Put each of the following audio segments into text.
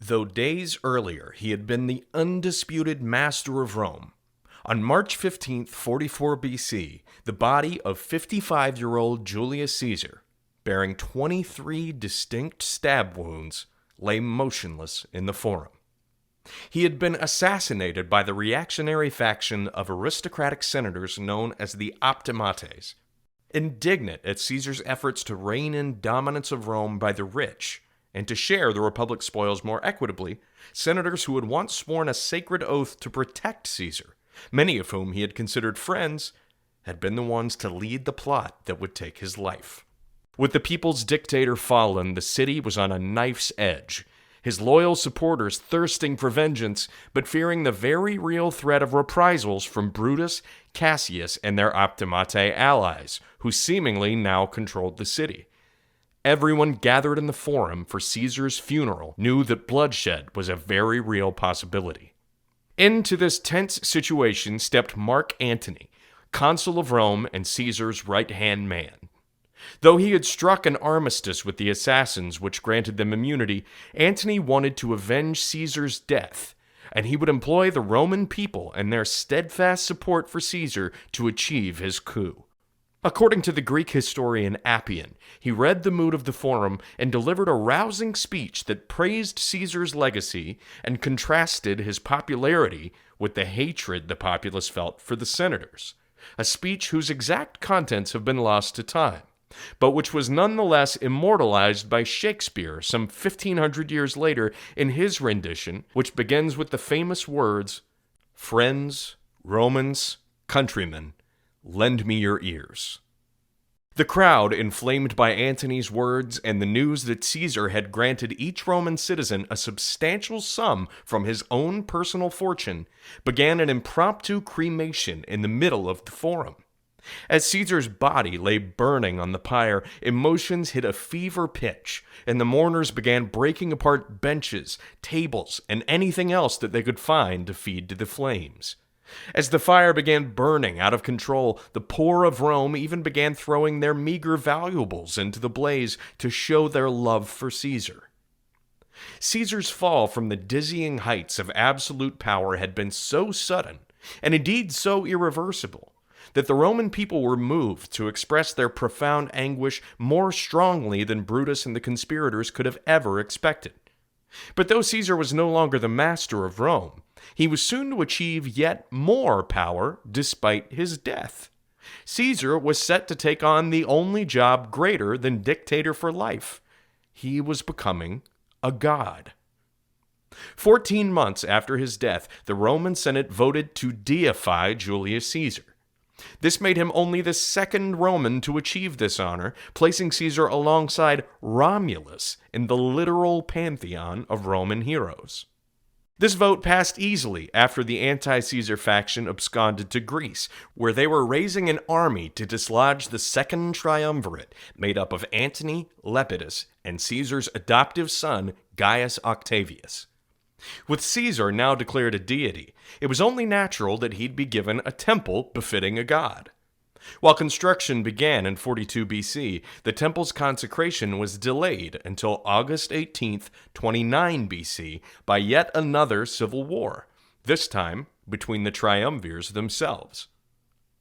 Though days earlier he had been the undisputed master of Rome, on March 15, 44 BC, the body of 55-year-old Julius Caesar, bearing 23 distinct stab wounds, lay motionless in the Forum. He had been assassinated by the reactionary faction of aristocratic senators known as the optimates. Indignant at Caesar's efforts to rein in dominance of Rome by the rich and to share the republic's spoils more equitably, senators who had once sworn a sacred oath to protect Caesar, many of whom he had considered friends, had been the ones to lead the plot that would take his life. With the people's dictator fallen, the city was on a knife's edge, his loyal supporters thirsting for vengeance, but fearing the very real threat of reprisals from Brutus, Cassius, and their optimate allies, who seemingly now controlled the city. Everyone gathered in the Forum for Caesar's funeral knew that bloodshed was a very real possibility. Into this tense situation stepped Mark Antony, consul of Rome and Caesar's right-hand man. Though he had struck an armistice with the assassins which granted them immunity, Antony wanted to avenge Caesar's death, and he would employ the Roman people and their steadfast support for Caesar to achieve his coup. According to the Greek historian Appian, he read the mood of the Forum and delivered a rousing speech that praised Caesar's legacy and contrasted his popularity with the hatred the populace felt for the senators, a speech whose exact contents have been lost to time, but which was nonetheless immortalized by Shakespeare some 1,500 years later in his rendition, which begins with the famous words, "Friends, Romans, countrymen, lend me your ears." The crowd, inflamed by Antony's words and the news that Caesar had granted each Roman citizen a substantial sum from his own personal fortune, began an impromptu cremation in the middle of the Forum. As Caesar's body lay burning on the pyre, emotions hit a fever pitch, and the mourners began breaking apart benches, tables, and anything else that they could find to feed to the flames. As the fire began burning out of control, the poor of Rome even began throwing their meager valuables into the blaze to show their love for Caesar. Caesar's fall from the dizzying heights of absolute power had been so sudden, and indeed so irreversible, that the Roman people were moved to express their profound anguish more strongly than Brutus and the conspirators could have ever expected. But though Caesar was no longer the master of Rome, he was soon to achieve yet more power despite his death. Caesar was set to take on the only job greater than dictator for life. He was becoming a god. 14 months after his death, the Roman Senate voted to deify Julius Caesar. This made him only the second Roman to achieve this honor, placing Caesar alongside Romulus in the literal pantheon of Roman heroes. This vote passed easily after the anti-Caesar faction absconded to Greece, where they were raising an army to dislodge the second triumvirate made up of Antony, Lepidus, and Caesar's adoptive son, Gaius Octavius. With Caesar now declared a deity, it was only natural that he'd be given a temple befitting a god. While construction began in 42 BC, the temple's consecration was delayed until August 18, 29 BC, by yet another civil war, this time between the triumvirs themselves.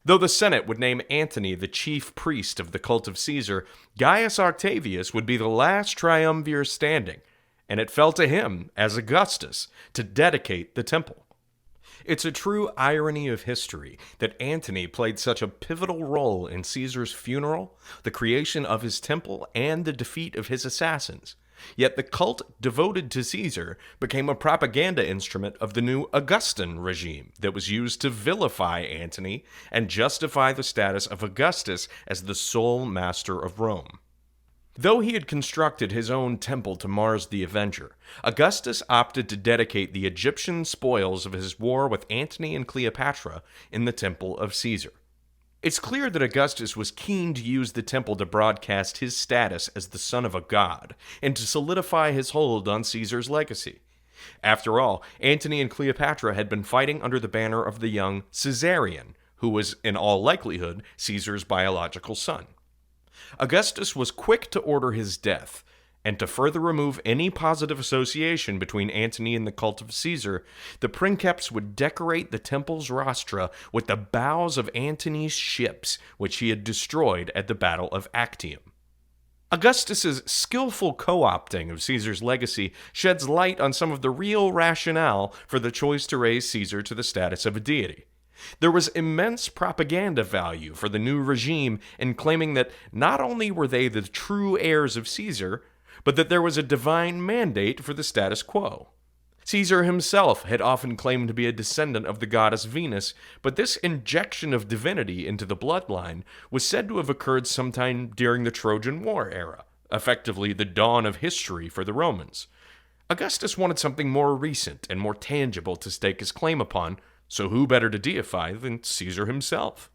Though the Senate would name Antony the chief priest of the cult of Caesar, Gaius Octavius would be the last triumvir standing, and it fell to him, as Augustus, to dedicate the temple. It's a true irony of history that Antony played such a pivotal role in Caesar's funeral, the creation of his temple, and the defeat of his assassins. Yet the cult devoted to Caesar became a propaganda instrument of the new Augustan regime that was used to vilify Antony and justify the status of Augustus as the sole master of Rome. Though he had constructed his own temple to Mars the Avenger, Augustus opted to dedicate the Egyptian spoils of his war with Antony and Cleopatra in the temple of Caesar. It's clear that Augustus was keen to use the temple to broadcast his status as the son of a god, and to solidify his hold on Caesar's legacy. After all, Antony and Cleopatra had been fighting under the banner of the young Caesarion, who was in all likelihood Caesar's biological son. Augustus was quick to order his death, And to further remove any positive association between Antony and the cult of Caesar, the princeps would decorate the temple's rostra with the bows of Antony's ships, which he had destroyed at the Battle of Actium. Augustus's skillful co-opting of Caesar's legacy sheds light on some of the real rationale for the choice to raise Caesar to the status of a deity. There was immense propaganda value for the new regime in claiming that not only were they the true heirs of Caesar, but that there was a divine mandate for the status quo. Caesar himself had often claimed to be a descendant of the goddess Venus, but this injection of divinity into the bloodline was said to have occurred sometime during the Trojan War era, effectively the dawn of history for the Romans. Augustus wanted something more recent and more tangible to stake his claim upon, so who better to deify than Caesar himself?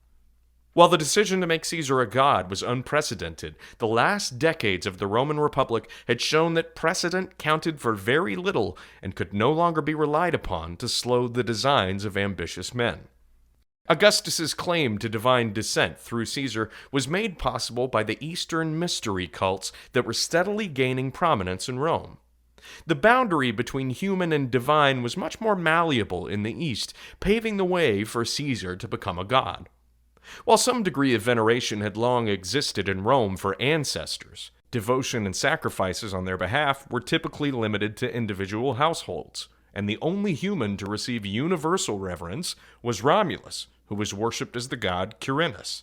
While the decision to make Caesar a god was unprecedented, the last decades of the Roman Republic had shown that precedent counted for very little and could no longer be relied upon to slow the designs of ambitious men. Augustus's claim to divine descent through Caesar was made possible by the Eastern mystery cults that were steadily gaining prominence in Rome. The boundary between human and divine was much more malleable in the East, paving the way for Caesar to become a god. While some degree of veneration had long existed in Rome for ancestors, devotion and sacrifices on their behalf were typically limited to individual households, and the only human to receive universal reverence was Romulus, who was worshipped as the god Quirinus.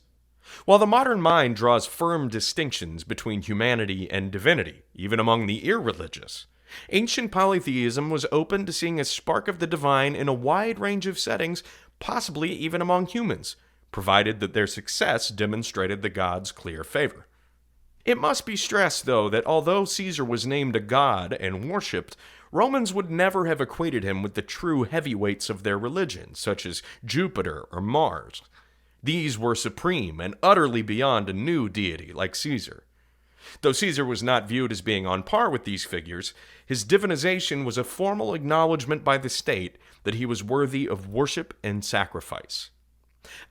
While the modern mind draws firm distinctions between humanity and divinity, even among the irreligious, ancient polytheism was open to seeing a spark of the divine in a wide range of settings, possibly even among humans, provided that their success demonstrated the god's clear favor. It must be stressed, though, that although Caesar was named a god and worshipped, Romans would never have equated him with the true heavyweights of their religion, such as Jupiter or Mars. These were supreme and utterly beyond a new deity like Caesar. Though Caesar was not viewed as being on par with these figures, his divinization was a formal acknowledgement by the state that he was worthy of worship and sacrifice.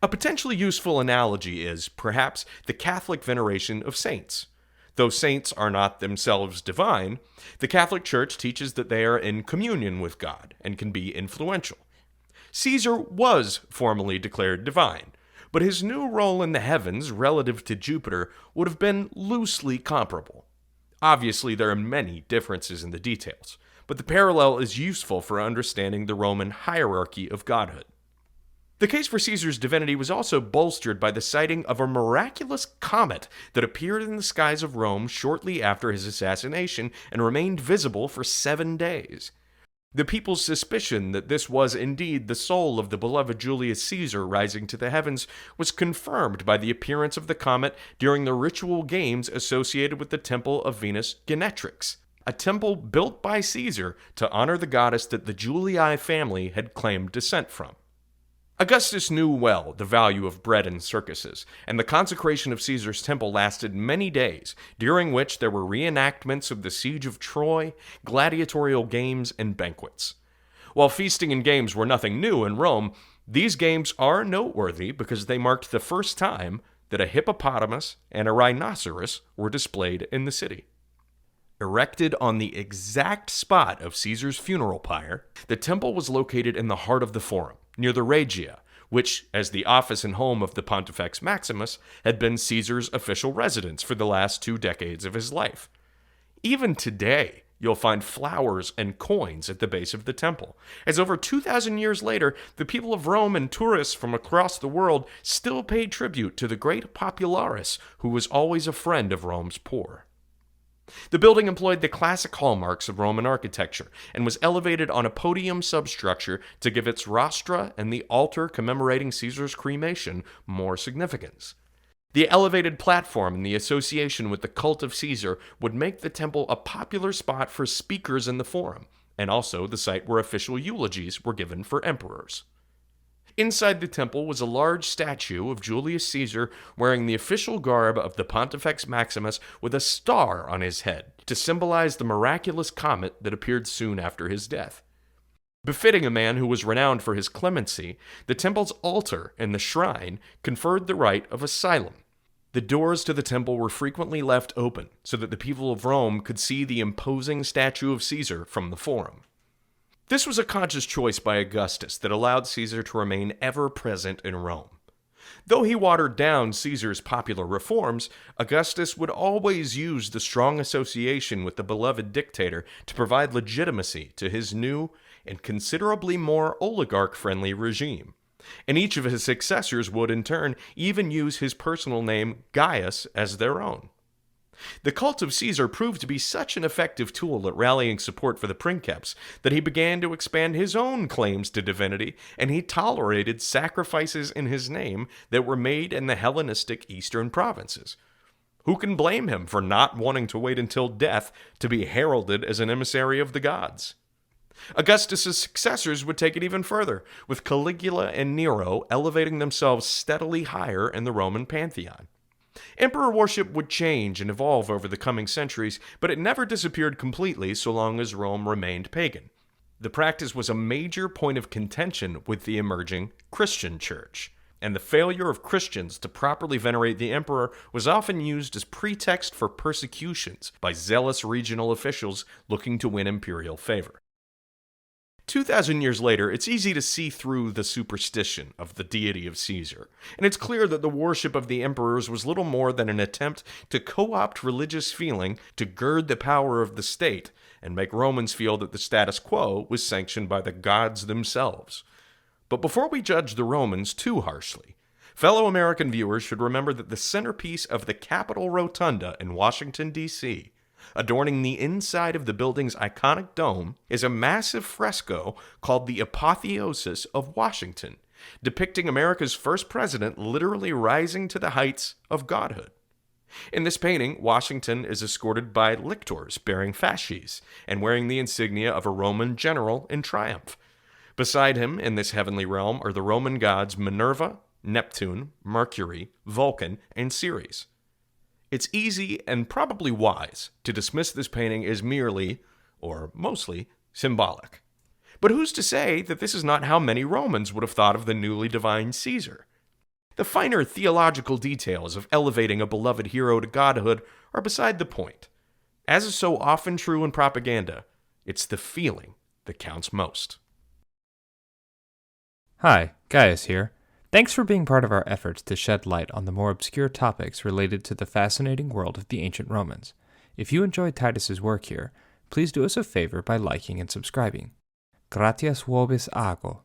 A potentially useful analogy is, perhaps, the Catholic veneration of saints. Though saints are not themselves divine, the Catholic Church teaches that they are in communion with God and can be influential. Caesar was formally declared divine, but his new role in the heavens relative to Jupiter would have been loosely comparable. Obviously, there are many differences in the details, but the parallel is useful for understanding the Roman hierarchy of godhood. The case for Caesar's divinity was also bolstered by the sighting of a miraculous comet that appeared in the skies of Rome shortly after his assassination and remained visible for 7 days. The people's suspicion that this was indeed the soul of the beloved Julius Caesar rising to the heavens was confirmed by the appearance of the comet during the ritual games associated with the temple of Venus Genetrix, a temple built by Caesar to honor the goddess that the Julii family had claimed descent from. Augustus knew well the value of bread in circuses, and the consecration of Caesar's temple lasted many days, during which there were reenactments of the siege of Troy, gladiatorial games, and banquets. While feasting and games were nothing new in Rome, these games are noteworthy because they marked the first time that a hippopotamus and a rhinoceros were displayed in the city. Erected on the exact spot of Caesar's funeral pyre, the temple was located in the heart of the Forum, near the Regia, which, as the office and home of the Pontifex Maximus, had been Caesar's official residence for the last 2 decades of his life. Even today, you'll find flowers and coins at the base of the temple, as over 2,000 years later, the people of Rome and tourists from across the world still pay tribute to the great popularis who was always a friend of Rome's poor. The building employed the classic hallmarks of Roman architecture and was elevated on a podium substructure to give its rostra and the altar commemorating Caesar's cremation more significance. The elevated platform and the association with the cult of Caesar would make the temple a popular spot for speakers in the forum, and also the site where official eulogies were given for emperors. Inside the temple was a large statue of Julius Caesar wearing the official garb of the Pontifex Maximus with a star on his head to symbolize the miraculous comet that appeared soon after his death. Befitting a man who was renowned for his clemency, the temple's altar and the shrine conferred the right of asylum. The doors to the temple were frequently left open so that the people of Rome could see the imposing statue of Caesar from the Forum. This was a conscious choice by Augustus that allowed Caesar to remain ever present in Rome. Though he watered down Caesar's popular reforms, Augustus would always use the strong association with the beloved dictator to provide legitimacy to his new and considerably more oligarch-friendly regime. And each of his successors would, in turn, even use his personal name, Gaius, as their own. The cult of Caesar proved to be such an effective tool at rallying support for the princeps that he began to expand his own claims to divinity, and he tolerated sacrifices in his name that were made in the Hellenistic eastern provinces. Who can blame him for not wanting to wait until death to be heralded as an emissary of the gods? Augustus's successors would take it even further, with Caligula and Nero elevating themselves steadily higher in the Roman pantheon. Emperor worship would change and evolve over the coming centuries, but it never disappeared completely so long as Rome remained pagan. The practice was a major point of contention with the emerging Christian church, and the failure of Christians to properly venerate the emperor was often used as pretext for persecutions by zealous regional officials looking to win imperial favor. 2,000 years later, it's easy to see through the superstition of the deity of Caesar, and it's clear that the worship of the emperors was little more than an attempt to co-opt religious feeling to gird the power of the state and make Romans feel that the status quo was sanctioned by the gods themselves. But before we judge the Romans too harshly, fellow American viewers should remember that the centerpiece of the Capitol Rotunda in Washington, D.C., adorning the inside of the building's iconic dome, is a massive fresco called the Apotheosis of Washington, depicting America's first president literally rising to the heights of godhood. In this painting, Washington is escorted by lictors bearing fasces and wearing the insignia of a Roman general in triumph. Beside him, in this heavenly realm, are the Roman gods Minerva, Neptune, Mercury, Vulcan, and Ceres. It's easy and probably wise to dismiss this painting as merely, or mostly, symbolic. But who's to say that this is not how many Romans would have thought of the newly divine Caesar? The finer theological details of elevating a beloved hero to godhood are beside the point. As is so often true in propaganda, it's the feeling that counts most. Hi, Gaius here. Thanks for being part of our efforts to shed light on the more obscure topics related to the fascinating world of the ancient Romans. If you enjoyed Titus's work here, please do us a favor by liking and subscribing. Gratias vobis ago.